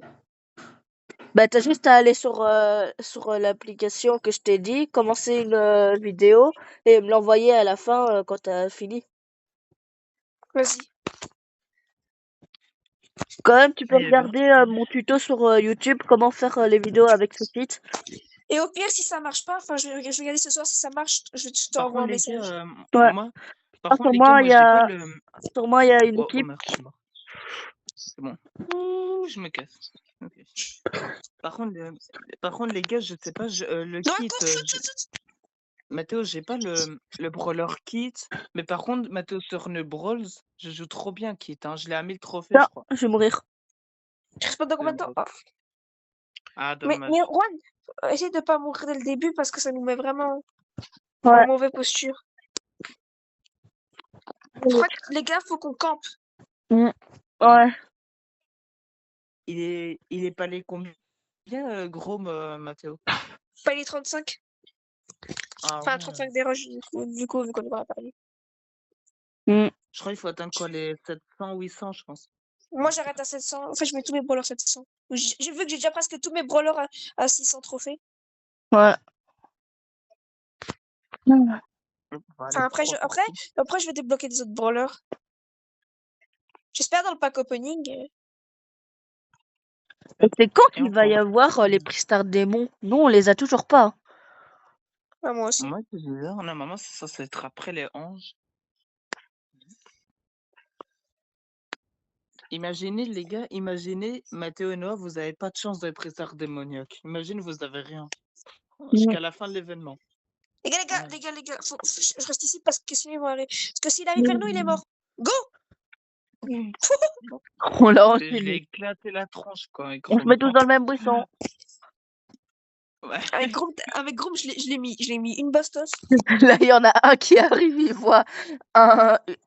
Bah, t'as juste à aller sur, l'application que je t'ai dit, commencer une vidéo et me l'envoyer à la fin quand t'as fini. Vas-y. Quand même, tu peux Eh ben. regarder mon tuto sur YouTube, comment faire les vidéos avec ce site. Et au pire, si ça marche pas, enfin, je vais regarder ce soir si ça marche, je Par t'envoie un contre, les message. gars, Ouais. moi, Ah, sur moi, il y j'ai pas a, le. sur moi, il y a une Oh équipe. merde, je suis mort. C'est bon. Ouh, je me casse. Ok. Par contre, les gars, je sais pas, le Ouais, kit. cours, shoot. Mathéo, j'ai pas le brawler kit, mais par contre, Mathéo sur le Brawls, je joue trop bien kit. Hein. Je l'ai à 1000 trophées, Non, je crois. je vais mourir. Je reste pas dans combien de temps? Ah, Mais dommage. Juan, essaye de pas mourir dès le début parce que ça nous met vraiment Ouais. en mauvaise posture. Je crois que les gars, faut qu'on campe. Ouais. Il est pas les combien, gros, Mathéo? Pas les 35. Ah, Enfin, ouais. 35 des rushs, vu qu'on est pas parlé. Mm. Je crois qu'il faut atteindre quoi, les 700, 800, je pense. Moi, j'arrête à 700. En fait, je mets tous mes brawlers à 700. J'ai vu que j'ai déjà presque tous mes brawlers à 600 trophées. Ouais. Enfin, après, je vais débloquer des autres brawlers. J'espère dans le pack opening. C'est quand Et qu'il va y encore. avoir les prix stars démons? Non, on les a toujours pas. Ah, moi aussi. Moi, c'est bizarre. Normalement, c'est censé être après les anges. Imaginez, les gars, Mathéo et Noah, vous avez pas de chance de prix stars démoniaque. Imagine, vous avez rien. Jusqu'à la fin de l'événement. Les gars, je reste ici parce que sinon ils vont arriver. Parce que s'il arrive vers nous, il est mort. Go! On l'a Je l'ai enchaîné. éclaté la tronche, quoi. Avec On se met tous dans le même buisson. Ouais. Avec Groom, je l'ai mis une bastos. Là, il y en a un qui arrive, il voit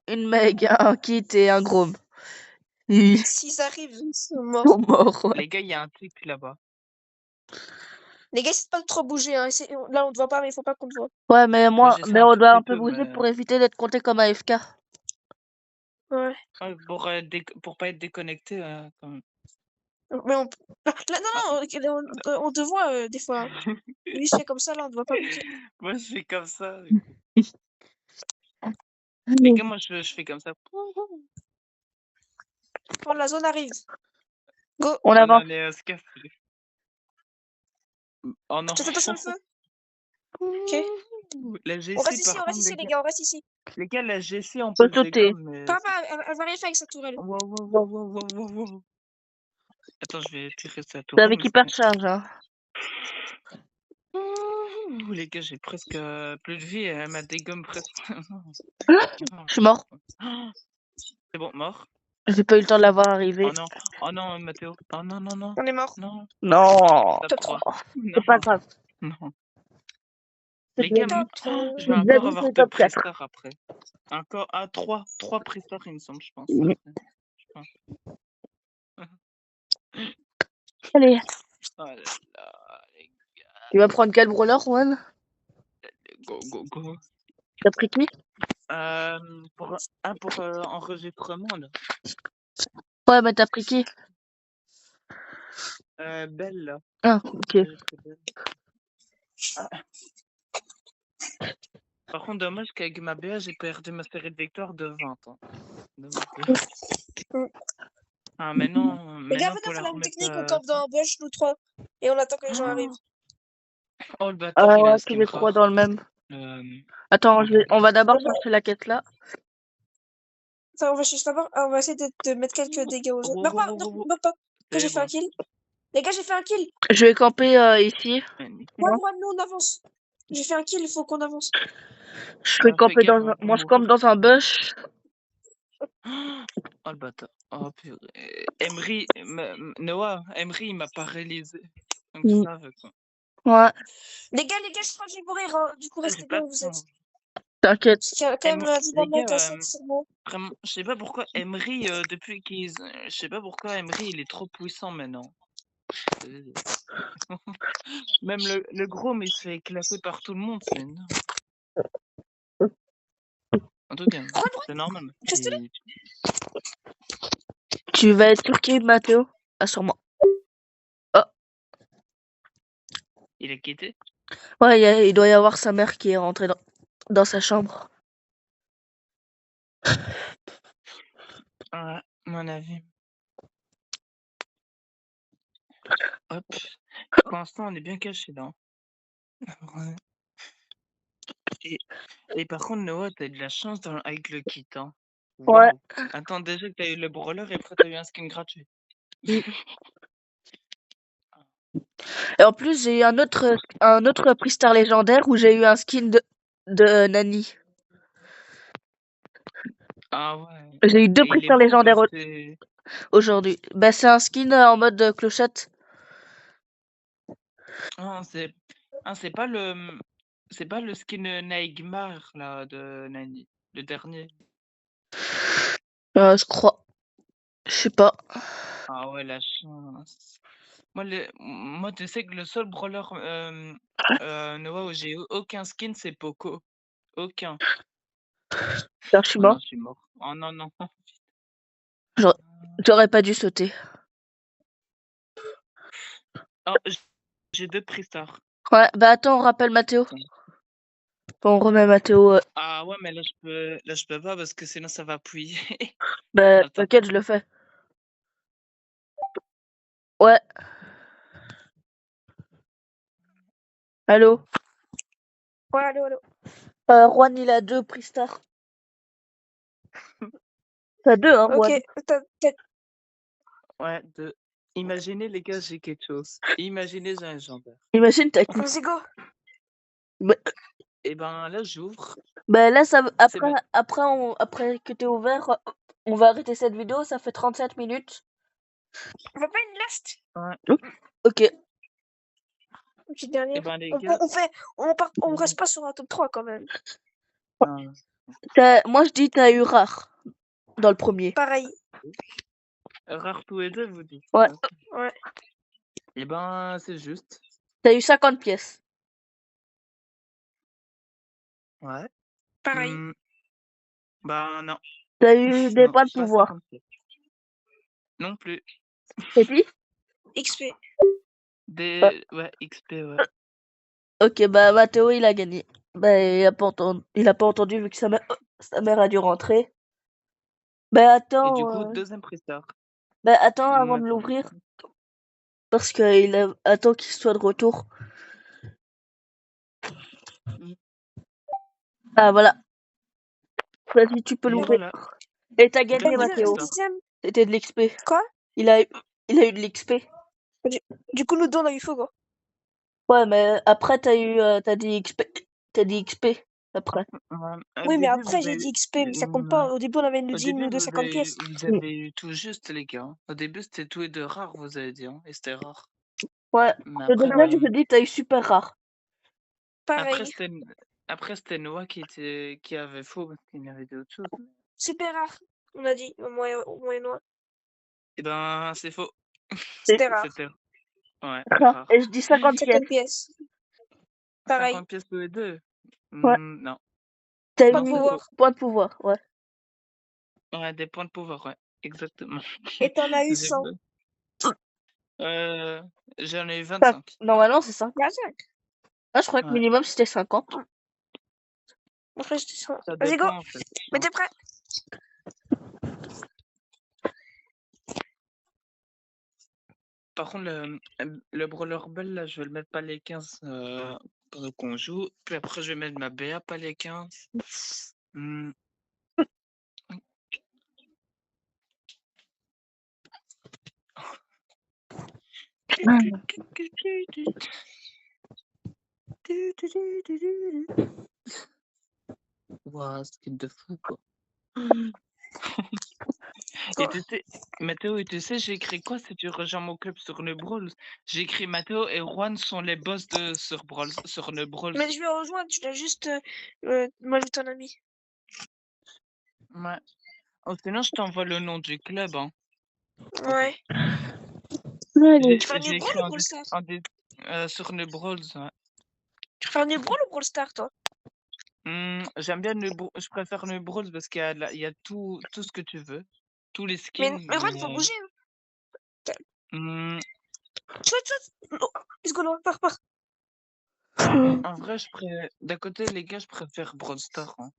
une Meg, un Kit et un Grom. Ils S'ils arrivent, ils sont sont morts. morts. Ouais. Les gars, il y a un truc là-bas. Les gars, c'est pas de trop bouger. Hein. Là, on te voit pas, mais il faut pas qu'on te voit. Ouais, mais J'essaie mais un on tout doit petit un peu peu, bouger mais pour éviter d'être compté comme AFK. Ouais. pour pas être déconnecté, quand même. Mais on... Là, non, on te voit des fois. Lui, c'est comme ça, là, on te voit pas bouger. Moi, je fais comme ça. Les gars, moi, je fais comme ça. Quand la zone arrive. Go! On avance. Allez, se casser. Oh non. Faites attention le feu. Ok. La On GC, reste ici, par contre, les gars, on reste ici. les gars, la GC, on Peut peut se sauter. dégomme, mais... Papa, elle va rien faire avec sa tourelle. Wow. Attends, je vais tirer sa C'est tourelle. avec hypercharge, hein. Ouh, les gars, j'ai presque plus de vie, elle m'a dégomme presque. Je suis mort. C'est bon, mort. J'ai pas eu le temps de la voir arriver. Oh non, Mathéo. Oh non. On est mort. Non. Non. Top Top 3. C'est pas grave. Non. C'est Les gars, Top 3. je vais Xavier, encore avoir c'est 2 top 4. prestars après. Encore, 3 prestars, il me semble, je pense. Oui. Après. Allez. Oh là là, les Tu vas prendre quel brawler, Juan? go. T'as pris qui? Pour enregistrement, là. Ouais, mais t'as pris qui? Belle, là. Ah, ok. Par contre, dommage qu'avec ma BA, j'ai perdu ma série de victoires de 20 ans. Ah, mais non, Les gars, pour venez la faire la même remettre... technique, on campe dans un bush, nous trois. Et on attend que les gens arrivent. Oh, le bâtard, il a Ouais, un tous skin les 3 rare. dans le même. Euh, Attends, ouais. on va d'abord chercher la quête là. Attends, on va chercher d'abord. On va essayer de mettre quelques dégâts aux autres. Wow, Meurs wow, pas, wow, wow, wow. meurs pas. Les gars, j'ai C'est fait un bon. kill. Les gars, j'ai fait un kill. Je vais camper ici. Ouais, nous, on avance. J'ai fait un kill, il faut qu'on avance. Je vais Fais camper gaffe, dans on un... va Moi, je campe mourir. dans un bush. Oh, le bâtard. Oh, purée. Emery, Noah, Emery, il m'a paralysé. Donc, Mm. ça, quoi. Ouais, Les gars, je crois que je vais mourir. Hein. Du coup, Ah, j'ai restez pas là de où vous êtes. temps. t'inquiète. Parce qu'il y a quand même un Les dynamite gars, à 7 sur moi. vraiment, je sais pas pourquoi Emery, depuis qu'ils. Je sais pas pourquoi Emery, il est trop puissant maintenant. Euh, Même le gros, mais il se fait éclater par tout le monde, c'est énorme. En tout cas, c'est normal. Restez là. Tu vas être sur qui, Mathéo? Ah, sur moi. Il a quitté. Ouais, il doit y avoir sa mère qui est rentrée dans sa chambre. Ouais, à mon avis. Hop. Pour l'instant, on est bien caché là. Ouais. Et par contre, Noah, t'as eu de la chance avec le kit. Hein. Ouais. Waouh. Attends, déjà que t'as eu le brawler et après t'as eu un skin gratuit. Mm. Et en plus, j'ai eu un autre prix star légendaire où j'ai eu un skin de Nani. Ah ouais. J'ai eu 2 Et prix il est stars beau ou pas? légendaires aujourd'hui. Bah, c'est un skin en mode clochette. Ah, c'est pas c'est pas le skin Neigmar là de Nani, le dernier. Je crois. Je sais pas. Ah ouais, la chance. Moi, tu sais que le seul brawler Noah où j'ai eu aucun skin, c'est Poco. Aucun. Putain, je suis Oh non, mort. je suis mort. Oh non, non. J'aurais pas dû sauter. Oh, j'ai 2 prix stars. Ouais, bah attends, on rappelle Mathéo. Bon, on remet Mathéo. Ah ouais, mais là, je peux pas parce que sinon ça va appuyer. Bah, Attends. t'inquiète, je le fais. Ouais. Allô? Ouais, allô, allô. Juan, il a 2 prix stars. T'as 2, hein, Ok, Juan? Ouais, imaginez les gars, j'ai quelque chose. Imaginez, j'ai un légendaire. Imagine, t'as qui? vas-y, go. Bah, Et ben là, j'ouvre. bah là, C'est bon. après que t'es ouvert, on va arrêter cette vidéo, ça fait 37 minutes. On va pas une last. Ouais. Ok. Une petite dernière. Et ben les gars. On reste pas sur un top 3 quand même. Moi, je dis t'as eu rare dans le premier. Pareil. Rare tous les deux, vous dites. Ouais. Ouais. Et ben, c'est juste. T'as eu 50 pièces. Ouais. Pareil. Ben non. T'as eu des Non, points de pas pouvoir. 57. Non plus. C'est dit? XP. Ouais, XP, ouais. Ok, bah Mathéo, il a gagné. Bah, il a pas entendu vu que sa mère a dû rentrer. Bah Et du coup, attends, deuxième prestar. bah attends avant de Attends. l'ouvrir parce que attend qu'il soit de retour. Mm. Ah voilà. Vas-y, tu peux Et l'ouvrir. voilà. Et t'as gagné, Deuxième Mathéo. prestar. Deuxième. C'était de l'XP. Quoi? Il a eu de l'XP. Du coup, nous deux, on a eu faux, quoi. Ouais, mais après t'as dit XP. T'as dit XP après. Ouais. Au Oui, mais début, après, vous j'ai avez dit XP, mais ça compte pas. Au début, on avait nous Au dit, début, nous deux, 50 pièces. vous avez eu tout juste, les gars. Hein. Au début, c'était tous les deux rares, vous avez dit, hein, et c'était rare. Ouais. Mais Le après, deuxième, je dis t'as eu super rare. après, Pareil. c'était Noah qui avait faux parce qu'il y avait d'autres choses. Super rare. On a dit, au moins et noir. Eh ben, c'est faux. C'était rare. C'était ouais, Rare. rare. Et je dis 50 pièces. 50 pièces. Pareil. 50 pièces tous les deux. Ouais. Non. T'as Pas de eu pouvoir. point de pouvoir, ouais. Ouais, des points de pouvoir, ouais. Exactement. Et t'en as eu J'ai 100. J'en ai eu 25. Normalement, c'est 5. 25. Ah, je crois que Ouais. minimum c'était 50. Après, je dis 100. Ça Vas-y, go. dépend, en fait. Mais t'es prêt? Par contre, le Brawler Bell, là, je vais le mettre pas les 15 pendant qu'on joue. Puis après, je vais mettre ma BA pas les 15. Hmm. Ouah, skin de fou, quoi. Et tu sais, Mathéo, et tu sais, j'ai écrit quoi si tu rejoins mon club sur le Brawl? J'ai écrit Mathéo et Juan sont les boss de sur Brawl, sur le Brawl. Mais je vais rejoindre, tu dois juste m'ajouter un ami. Ouais. Oh, sinon, je t'envoie le nom du club, hein. Ouais. Allez. Tu fais un J'ai new écrit brawl ou Brawl Stars? sur le Brawl, ouais. Tu fais un new brawl ou Brawl Stars, toi? J'aime bien je préfère le Brawl parce qu'il y a, il y a tout ce que tu veux. Tous les Mais skins. Ron, il faut bouger. Hein. Hmm, Oh, let's go, Noah, pars. en vrai, d'un côté, les gars, je préfère Brawl Stars, hein.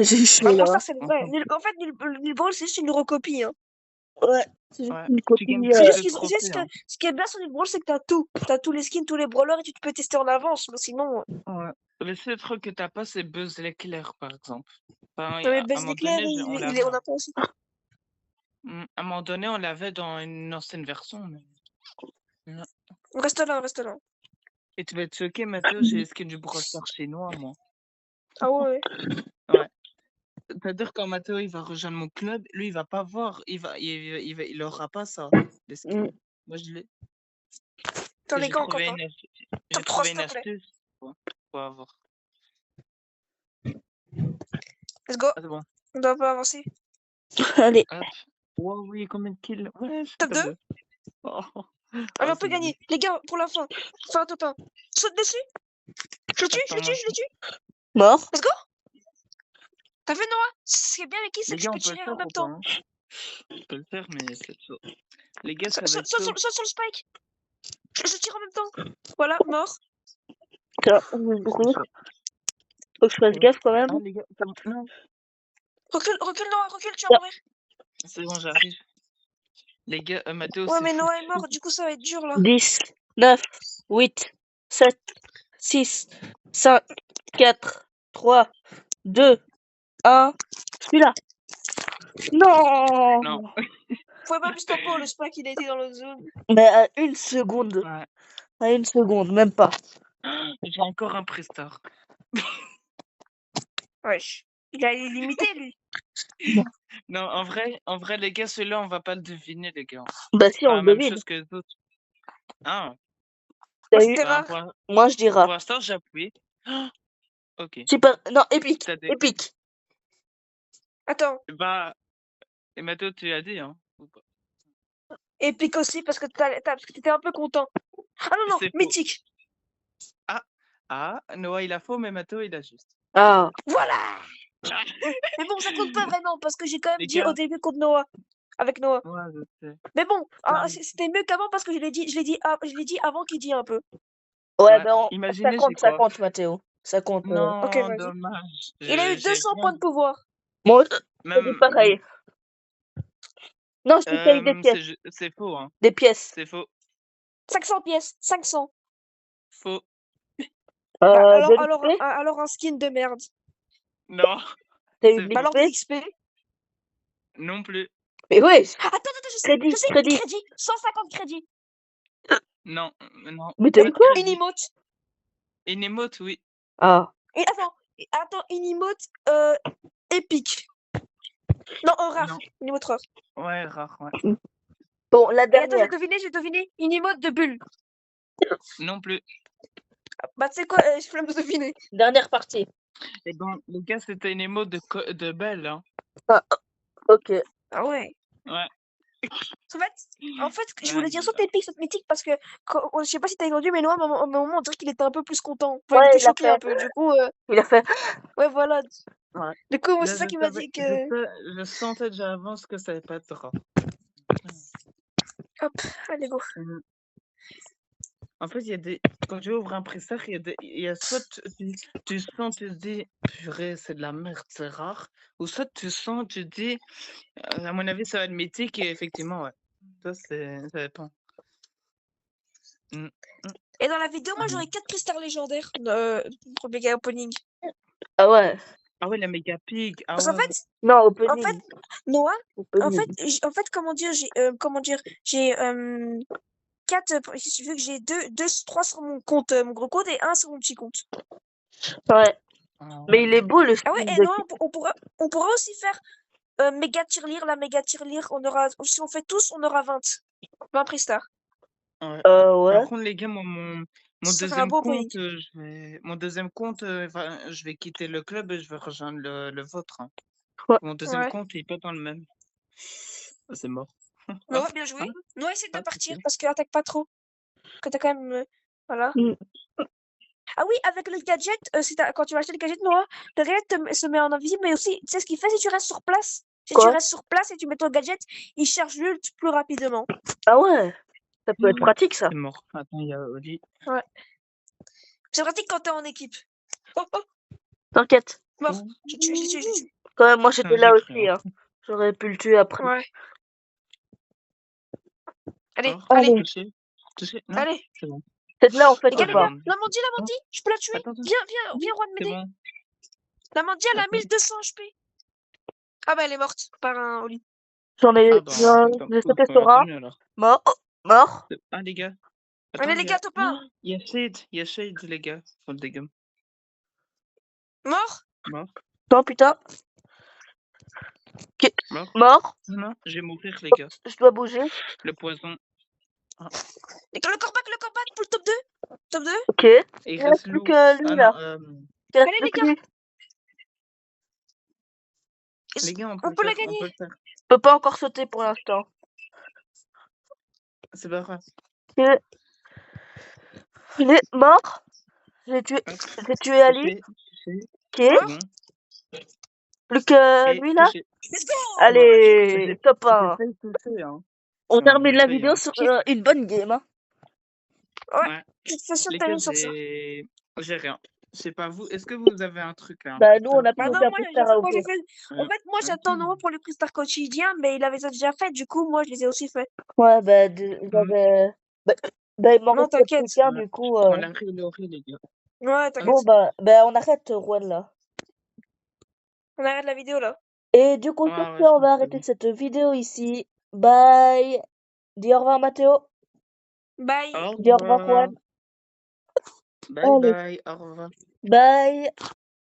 J'ai chaud Brawl là. Stars, c'est le vrai. Enfin, En fait, Nul Brawl, c'est juste une recopie. Hein. Ouais, c'est juste ouais. une Tu copie. gagnes C'est plus juste de qu'ils trophées, hein. ce qui est bien sur Nul Brawl, c'est que t'as tout. T'as tous les skins, tous les brawlers et tu peux tester en avance. Mais sinon, Ouais. Le seul truc que t'as pas, c'est Buzz l'éclair, par exemple. Enfin, mais à un Buzz moment l'éclair, donné, on on l'avait. a pas aussi. À un moment donné, on l'avait dans une ancienne version. Mais... non. Reste là. Et tu vas être choqué, Mathéo, j'ai les skins du Brawl Stars chinois, moi. Ah ouais. Ouais. C'est-à-dire quand Mathéo il va rejoindre mon club, lui il va pas voir, il aura pas ça, les skins. Moi je l'ai. T'en es J'ai quand, trouvé Quentin? j'ai Top 3, trouvé s'il une te plaît. astuce pour avoir. Let's go. Ah, c'est bon. On doit pas avancer. Allez. Hop. Wow, oui, combien de kills? Ouais, je suis Top 2. top 2. Oh. Allez, Oh, on peut c'est gagner. bon. Les gars, pour la fin. Fin top 1. Saute dessus. Je le tue. Mort. Let's go. T'as vu, Noah? Ce qui est bien avec qui, c'est Les que je gars, peux on peut le tirer en faire même ou pas, temps. hein? On peut le faire, mais c'est chaud. Les gars, ça va être chaud. Saute sur le spike. Je tire en même temps. Voilà, mort. Tiens, on me brûle. Faut que je fasse gaffe quand même. Ah, les gars, non. Recule, Noah, recule, tu vas Tiens. mourir. C'est bon, j'arrive. Les gars, Mathéo, Ouais, c'est mais fou. Noah est mort, du coup, ça va être dur là. 10, 9, 8, 7, 6, 5, 4, 3, 2, 1. Celui-là. Non. Non. Faut pas plus tempo, le spike il a été dans le zone. Mais à une seconde. Ouais. À une seconde, même pas. J'ai encore un Prestar. Wesh. Il a limité lui. Non, en vrai, les gars, celui-là, on va pas le deviner, les gars. Bah si, Pas on la le même devine. chose que les autres. Ah, T'as eu... C'était ben, rare. Moi, je dis pour rare. l'instant, j'ai appuyé. Ok. Super... Non, épique. T'as des... Épique. Attends. Bah, et Mathéo, tu as dit, hein, ou pas? Épique aussi parce que parce que t'étais un peu content. Ah non, C'est faux. mythique. Ah, Noah, il a faux, mais Mathéo, il a juste. Ah. Voilà. Mais bon, ça compte pas vraiment parce que j'ai quand même Les dit gars. au début contre Noah. Avec Noah. Ouais, je sais. Mais bon, Ah, c'était mieux qu'avant parce que je l'ai dit avant qu'il dit un peu. Ouais, ouais. ben Imaginez, ça compte, Mathéo. Ça compte. Non, Ok, vas-y. dommage. Il a eu 200 points de pouvoir. Moi, c'est Même... pareil. Non, je te paye des pièces. C'est faux, hein. Des pièces. C'est faux. 500 pièces. 500. Faux. Alors un skin de merde. Non. T'as eu de Alors des l'XP? XP. Non plus. Mais ouais. Attends, je sais. Crédit. 150 crédits. Non. Mais t'as eu quoi? Une emote. Une emote, oui. Ah. Et attends, une emote épique. Non, rare. Non. Une emote rare. Ouais, rare, ouais. Bon, la Et attends, dernière. j'ai deviné. Une emote de bulle. Non plus. Bah, tu sais quoi, je flemme de deviner. Dernière partie. Et bon, les gars, c'était une emote de Belle, hein. Ah, ok. Ah ouais. Ouais. En fait, je voulais dire soit épique, soit mythique parce que je sais pas si t'as entendu, mais Noah, à un moment, on dirait qu'il était un peu plus content. Enfin, Ouais, il était il a choqué fait. un peu. Du coup, Il a fait. ouais, voilà. Ouais. Du coup, moi, Là, c'est ça je qui m'a savais- dit que. Je sentais déjà avant ce que ça allait pas être rare. Hop, allez, go. En fait, il y a des. Quand tu ouvres un presseur, il y a soit tu sens, tu te dis, purée, c'est de la merde, c'est rare. Ou soit tu sens, tu te dis, à mon avis, ça va être mythique, et effectivement, ouais. Ça dépend. Mm, mm, Et dans la vidéo, moi, j'aurais mm. 4 cristals légendaires pour méga opening. Ah ouais. Ah ouais, la méga pig. Ah Parce qu'en ouais. fait, Non, en fait, opening. Noah, en Opening. fait, comment dire, j'ai 4, vu que j'ai 3 sur mon compte, mon gros compte et 1 sur mon petit compte. Ouais. Ah Mais il est beau le Ah ouais, skin et de... Noah, on pourra aussi faire méga tirelire, la méga tirelire, si on fait tous, on aura 20 prestars. ouais. ouais. Par contre, les gars, mon Ça fera un deuxième beau compte, opening. mon deuxième compte, je vais quitter le club et je vais rejoindre le vôtre. Hein. Ouais. Mon deuxième Ouais. compte, il est pas dans le même. Ah, c'est mort. Noah, Ah, bien joué. ah, Noah, essaie de ah, partir ok. parce que attaque pas trop. Que t'as quand même. Voilà. Mm. Ah oui, avec le gadget, quand tu vas acheter le gadget, Noah, le gadget se met en invisible, mais aussi, tu sais ce qu'il fait si tu restes sur place? Si tu Quoi? restes sur place et tu mets ton gadget, il charge l'ult plus rapidement. Ah ouais. Ça peut être pratique, ça. C'est mort. Attends, il y a Oli. Ouais. C'est pratique quand t'es en équipe. Oh, oh, T'inquiète. mort. J'ai tué, j'ai tué, j'ai tué. Quand même, moi, j'étais Ah, là j'ai cru. aussi, hein. J'aurais pu le tuer après. Ouais. Allez, Ah, allez, touché. Touché. Non, allez. c'est bon. C'est de là, en fait, Les ou gars, Ah, les pas? gars, Lamandie, je peux la tuer? Attends, attends. Viens, Juan, C'est m'aider. bon. Lamandie, elle a Attends. 1200 HP. Ah bah, elle est morte par un Oli. J'en ai... Ah, bah, J'ai sauté sur tant un. mieux alors. Mort. Oh, mort. Ah, les gars. Allez, Attends, les gars, top 1. Il y a Shade, les gars. Faut le dégât. Mort? Mort. Non, putain. Mort. Mort. Non, je vais mourir, les gars. Je dois bouger. Le poison. Ah. Le corbac pour le top 2. Top 2. Ok. Et Il il reste reste plus Lou. que lui, Ah là. non, Il reste Allez, plus les que gars. lui. les gars, On peut la on gagner. peut le faire. Je peux pas encore sauter pour l'instant. C'est pas grave. Il est mort. J'ai tué Ali. Touché. Ok. C'est bon. Plus que Et lui, là. touché. Let's go. Allez, top 1. Touché, hein. On termine la Touché, vidéo hein. sur une bonne game. Hein. Ouais. Je te fais sûr que Les t'as gars, mis sur ça. j'ai rien. Je sais pas vous. Est-ce que vous avez un truc là? Bah, nous, on a Bah plus non, aucun moi, prestar à ouvrir. En fait, moi, j'attends Noah pour les prestar quotidiens, mais il avait ça déjà fait. Du coup, moi, je les ai aussi fait. Ouais, bah, j'avais... Bah, il m'en Non, restait t'inquiète. plus qu'un, du coup... On l'a réglé, les gars. Ouais, Bon, t'inquiète. bah, on arrête, Juan, là. On arrête la vidéo, là. Et du coup, Ouais, sur ouais, ce, je on pense va que arrêter oui. cette vidéo ici. Bye. Dis au revoir, Mathéo. Bye. Au Dis au revoir, revoir. Juan. Bye Allez. bye. Au revoir. Bye.